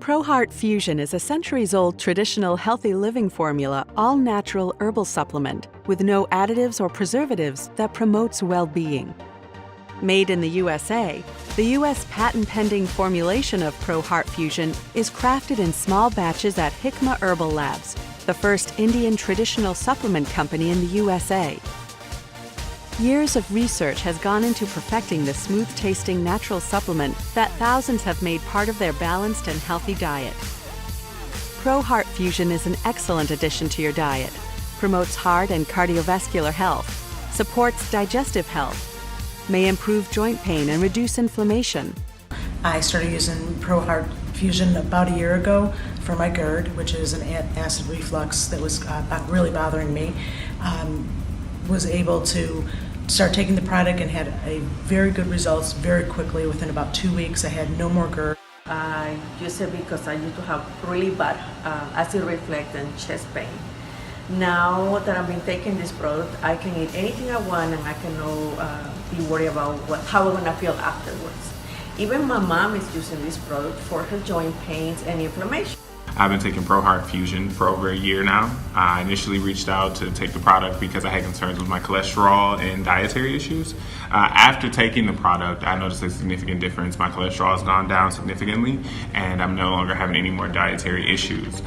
ProHeart Fusion is a centuries-old traditional healthy living formula, all-natural herbal supplement with no additives or preservatives that promotes well-being. Made in the USA, the U.S. patent-pending formulation of ProHeart Fusion is crafted in small batches at Hikma Herbal Labs, the first Indian traditional supplement company in the USA. Years of research has gone into perfecting the smooth-tasting natural supplement that thousands have made part of their balanced and healthy diet. ProHeart Fusion is an excellent addition to your diet, promotes heart and cardiovascular health, supports digestive health, may improve joint pain and reduce inflammation. I started using ProHeart Fusion about a year ago for my GERD, which is an acid reflux that was really bothering me. Was able to start taking the product and had a very good results very quickly. Within about 2 weeks, I had no more GERD. I use it because I used to have really bad acid reflux and chest pain. Now that I've been taking this product, I can eat anything I want and I cannot be worried about how I'm gonna feel afterwards. Even my mom is using this product for her joint pains and inflammation. I've been taking ProHeart Fusion for over a year now. I initially reached out to take the product because I had concerns with my cholesterol and dietary issues. After taking the product, I noticed a significant difference. My cholesterol has gone down significantly and I'm no longer having any more dietary issues.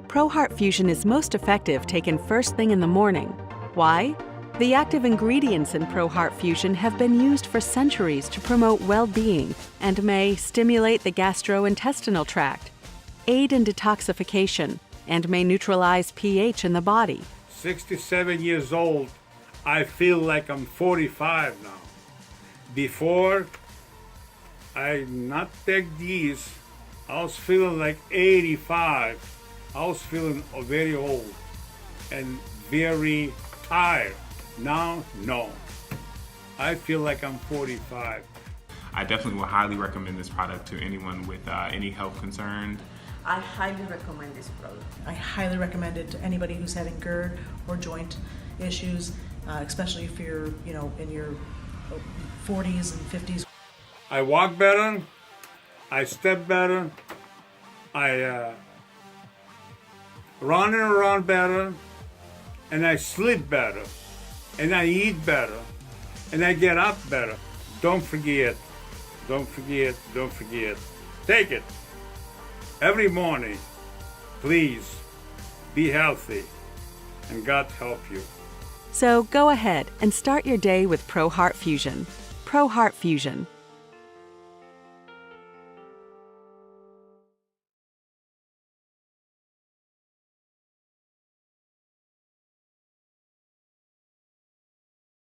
ProHeart Fusion is most effective taken first thing in the morning. Why? The active ingredients in ProHeart Fusion have been used for centuries to promote well-being and may stimulate the gastrointestinal tract, aid in detoxification, and may neutralize pH in the body. 67 years old, I feel like I'm 45 now. Before I not take these, I was feeling like 85. I was feeling very old and very tired. Now, no. I feel like I'm 45. I definitely would highly recommend this product to anyone with any health concerns. I highly recommend this product. I highly recommend it to anybody who's having GERD or joint issues, especially if you're, in your 40s and 50s. I walk better, I step better, I run around better, and I sleep better, and I eat better, and I get up better. Don't forget, don't forget, don't forget. Take it every morning. Please be healthy, and God help you. So go ahead and start your day with ProHeart Fusion. ProHeart Fusion.